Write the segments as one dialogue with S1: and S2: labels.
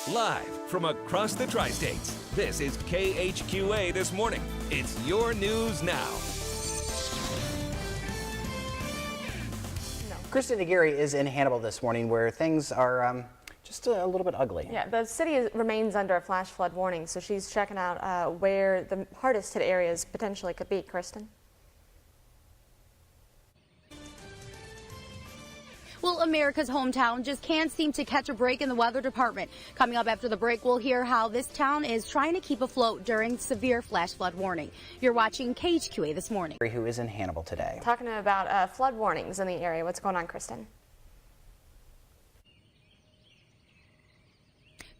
S1: Live from across the tri-states, this is KHQA This Morning. It's your news now.
S2: Kristen Aguirre is in Hannibal this morning, where things are just a little bit ugly.
S3: Yeah, the city remains under a flash flood warning, so she's checking out where the hardest hit areas potentially could be. Kristen?
S4: Well, America's hometown just can't seem to catch a break in the weather department. Coming up after the break, we'll hear how this town is trying to keep afloat during severe flash flood warning. You're watching KHQA This Morning.
S2: Who is in Hannibal today.
S3: Talking about flood warnings in the area. What's going on, Kristen?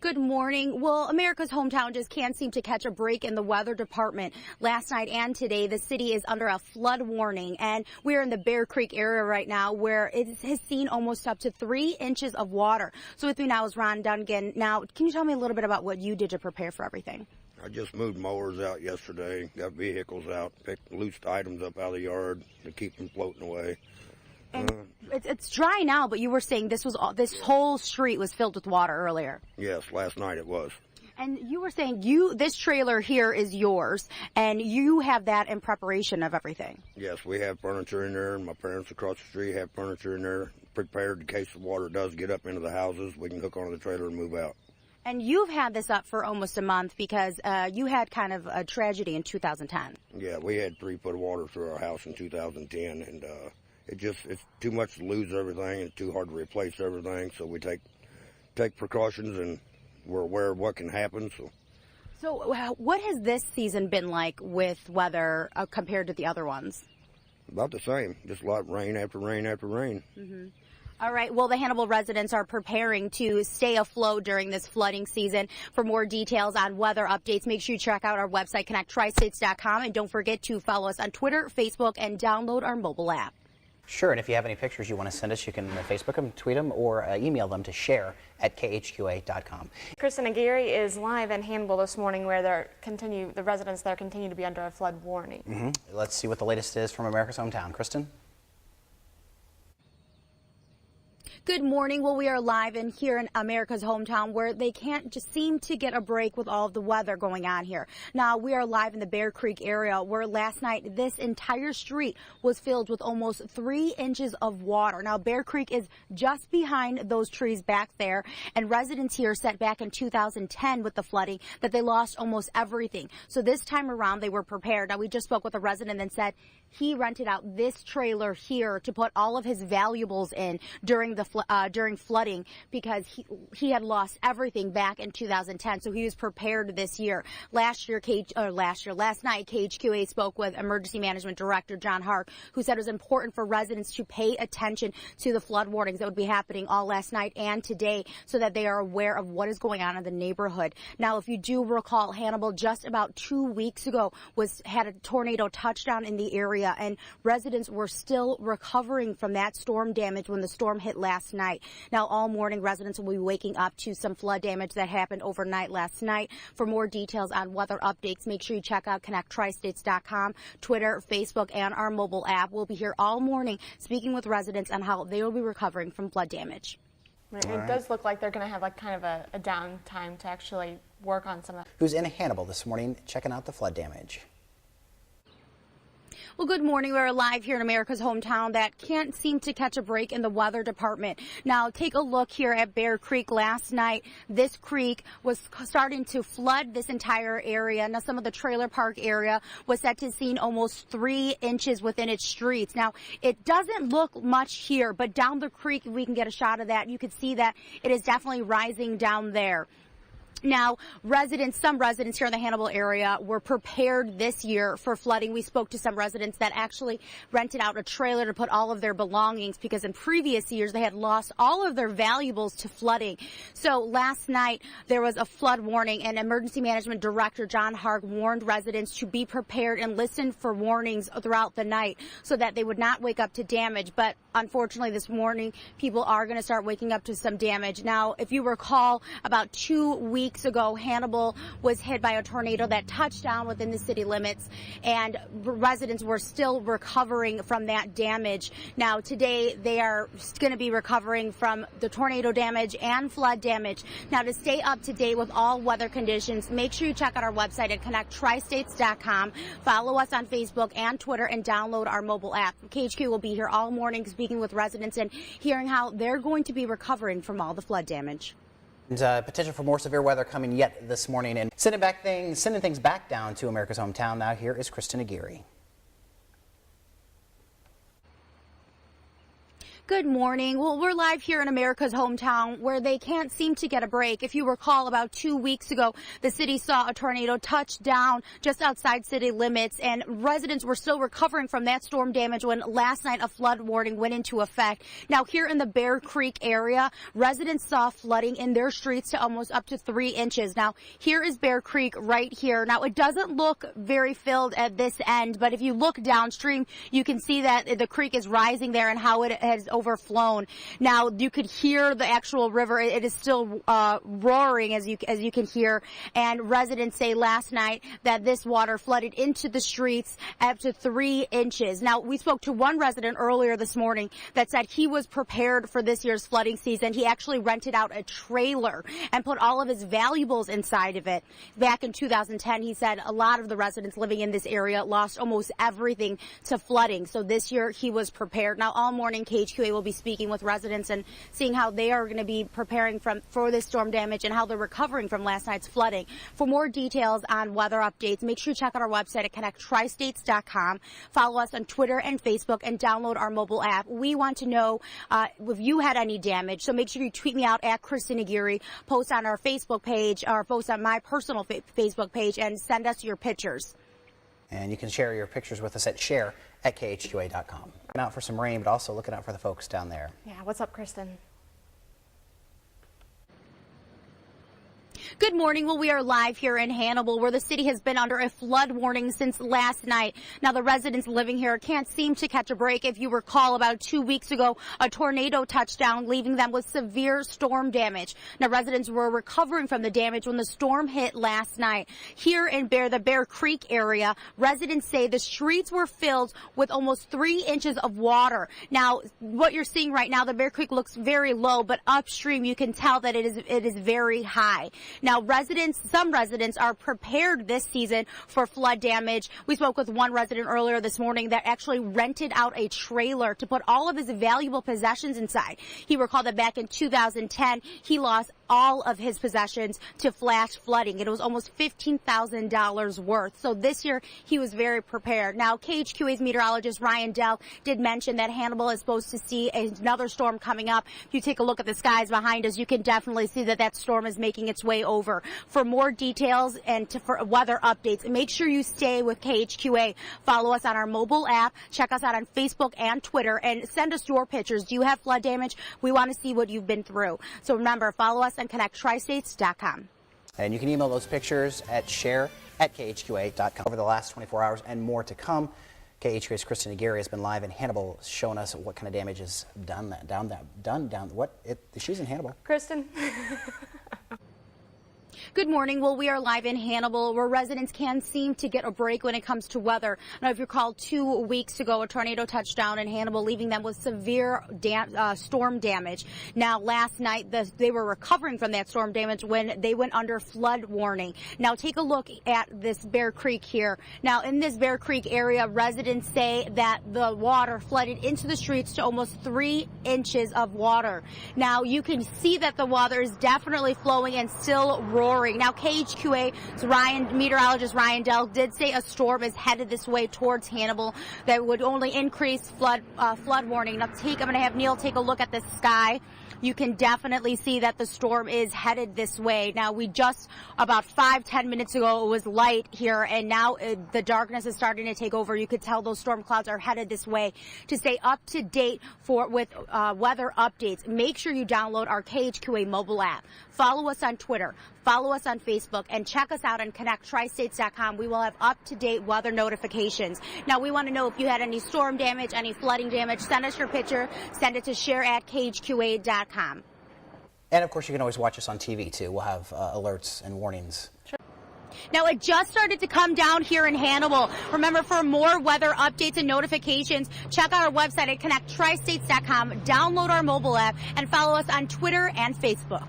S4: Good morning. Well, America's hometown just can't seem to catch a break in the weather department. Last night and today, the city is under a flood warning, and we're in the Bear Creek area right now where it has seen almost up to 3 inches of water. So with me now is Ron Dungan. Now, can you tell me a little bit about what you did to prepare for everything?
S5: I just moved mowers out yesterday, got vehicles out, picked loose items up out of the yard to keep them floating away.
S4: And it's dry now, but you were saying this whole street was filled with water earlier.
S5: Yes, last night it was.
S4: And you were saying this trailer here is yours, and you have that in preparation of everything.
S5: Yes, we have furniture in there, and my parents across the street have furniture in there, prepared in case the water does get up into the houses. We can hook onto the trailer and move out.
S4: And you've had this up for almost a month because you had kind of a tragedy in 2010.
S5: Yeah, we had 3 foot of water through our house in 2010, and it's too much to lose everything and too hard to replace everything, so we take precautions, and we're aware of what can happen.
S4: So what has this season been like with weather compared to the other ones?
S5: About the same, just a lot of rain after rain after rain.
S4: Mm-hmm. All right. Well, the Hannibal residents are preparing to stay afloat during this flooding season. For more details on weather updates, make sure you check out our website, connecttristates.com, and don't forget to follow us on Twitter, Facebook, and download our mobile app.
S2: Sure, and if you have any pictures you want to send us, you can Facebook them, tweet them, or email them to share@khqa.com.
S3: Kristen Aguirre is live in Hannibal this morning, where the residents there continue to be under a flood warning.
S2: Mm-hmm. Let's see what the latest is from America's hometown. Kristen?
S4: Good morning. Well, we are live in here in America's hometown, where they can't just seem to get a break with all of the weather going on here. Now, we are live in the Bear Creek area, where last night this entire street was filled with almost 3 inches of water. Now, Bear Creek is just behind those trees back there, and residents here said back in 2010 with the flooding that they lost almost everything. So this time around, they were prepared. Now, we just spoke with a resident and said he rented out this trailer here to put all of his valuables in during flooding, because he had lost everything back in 2010. So he was prepared this year. Last night, KHQA spoke with Emergency Management Director John Hark, who said it was important for residents to pay attention to the flood warnings that would be happening all last night and today, so that they are aware of what is going on in the neighborhood. Now, if you do recall, Hannibal just about 2 weeks ago had a tornado touchdown in the area, and residents were still recovering from that storm damage when the storm hit last night. Now, all morning, residents will be waking up to some flood damage that happened overnight last night. For more details on weather updates, make sure you check out connecttristates.com, Twitter, Facebook, and our mobile app. We'll be here all morning speaking with residents on how they will be recovering from flood damage.
S3: It does look like they're going to have kind of a downtime to actually work on some of that.
S2: Who's in Hannibal this morning checking out the flood damage?
S4: Well, good morning. We're live here in America's hometown that can't seem to catch a break in the weather department. Now, take a look here at Bear Creek. Last night, this creek was starting to flood this entire area. Now, some of the trailer park area was set to see almost 3 inches within its streets. Now, it doesn't look much here, but down the creek, if we can get a shot of that, you can see that it is definitely rising down there. Now, some residents here in the Hannibal area were prepared this year for flooding. We spoke to some residents that actually rented out a trailer to put all of their belongings, because in previous years they had lost all of their valuables to flooding. So last night there was a flood warning, and Emergency Management Director John Hark warned residents to be prepared and listen for warnings throughout the night so that they would not wake up to damage. But unfortunately, this morning, people are going to start waking up to some damage. Now, if you recall, about 2 weeks ago, Hannibal was hit by a tornado that touched down within the city limits, and residents were still recovering from that damage. Now, today, they are going to be recovering from the tornado damage and flood damage. Now, to stay up to date with all weather conditions, make sure you check out our website at connecttristates.com. Follow us on Facebook and Twitter, and download our mobile app. KHQ will be here all morning speaking with residents and hearing how they're going to be recovering from all the flood damage.
S2: And, potential for more severe weather coming yet this morning. And sending things back down to America's hometown. Now here is Kristen Aguirre.
S4: Good morning. Well, we're live here in America's hometown where they can't seem to get a break. If you recall, about 2 weeks ago, the city saw a tornado touch down just outside city limits, and residents were still recovering from that storm damage when last night a flood warning went into effect. Now, here in the Bear Creek area, residents saw flooding in their streets to almost up to 3 inches. Now, here is Bear Creek right here. Now, it doesn't look very filled at this end, but if you look downstream, you can see that the creek is rising there and how it has overflown. Now, you could hear the actual river. It is still roaring, as you can hear. And residents say last night that this water flooded into the streets up to 3 inches. Now, we spoke to one resident earlier this morning that said he was prepared for this year's flooding season. He actually rented out a trailer and put all of his valuables inside of it. Back in 2010, he said a lot of the residents living in this area lost almost everything to flooding. So this year he was prepared. Now, all morning, KHQA will be speaking with residents and seeing how they are going to be preparing for this storm damage and how they're recovering from last night's flooding. For more details on weather updates, make sure you check out our website at connecttristates.com. Follow us on Twitter and Facebook, and download our mobile app. We want to know if you had any damage, so make sure you tweet me out at Kristen Aguirre, post on our Facebook page, or post on my personal Facebook page, and send us your pictures.
S2: And you can share your pictures with us at share@khqa.com. Looking out for some rain, but also looking out for the folks down there.
S3: Yeah, what's up, Kristen?
S4: Good morning. Well, we are live here in Hannibal, where the city has been under a flood warning since last night. Now, the residents living here can't seem to catch a break. If you recall, about 2 weeks ago, a tornado touched down, leaving them with severe storm damage. Now, residents were recovering from the damage when the storm hit last night. Here in the Bear Creek area, residents say the streets were filled with almost 3 inches of water. Now, what you're seeing right now, the Bear Creek looks very low, but upstream you can tell that it is very high. Now, some residents are prepared this season for flood damage. We spoke with one resident earlier this morning that actually rented out a trailer to put all of his valuable possessions inside. He recalled that back in 2010, he lost all of his possessions to flash flooding. It was almost $15,000 worth. So this year, he was very prepared. Now, KHQA's meteorologist Ryan Dell did mention that Hannibal is supposed to see another storm coming up. If you take a look at the skies behind us, you can definitely see that storm is making its way over. For more details and for weather updates, make sure you stay with KHQA. Follow us on our mobile app. Check us out on Facebook and Twitter, and send us your pictures. Do you have flood damage? We want to see what you've been through. So remember, follow us on connecttristates.com.
S2: And you can email those pictures at share@khqa.com. Over the last 24 hours and more to come, KHQA's Kristen Aguirre has been live in Hannibal, showing us what kind of damage is done. She's in Hannibal.
S3: Kristen?
S4: Good morning. Well, we are live in Hannibal, where residents can seem to get a break when it comes to weather. Now, if you recall, 2 weeks ago, a tornado touched down in Hannibal, leaving them with severe storm damage. Now, last night, they were recovering from that storm damage when they went under flood warning. Now, take a look at this Bear Creek here. Now, in this Bear Creek area, residents say that the water flooded into the streets to almost 3 inches of water. Now, you can see that the water is definitely flowing and still roaring. Now, KHQA's meteorologist Ryan Dell did say a storm is headed this way towards Hannibal that would only increase flood warning. Now, I'm going to have Neil take a look at the sky. You can definitely see that the storm is headed this way. Now, we just about 5-10 minutes ago, it was light here, and now the darkness is starting to take over. You could tell those storm clouds are headed this way. To stay up to date with weather updates, make sure you download our KHQA mobile app. Follow us on Twitter. Follow follow us on Facebook, and check us out on connecttristates.com. We will have up-to-date weather notifications. Now, we want to know if you had any storm damage, any flooding damage. Send us your picture. Send it to share@khqa.com.
S2: And of course, you can always watch us on TV too. We'll have alerts and warnings.
S4: Now, it just started to come down here in Hannibal. Remember, for more weather updates and notifications, check out our website at connecttristates.com, download our mobile app, and follow us on Twitter and Facebook.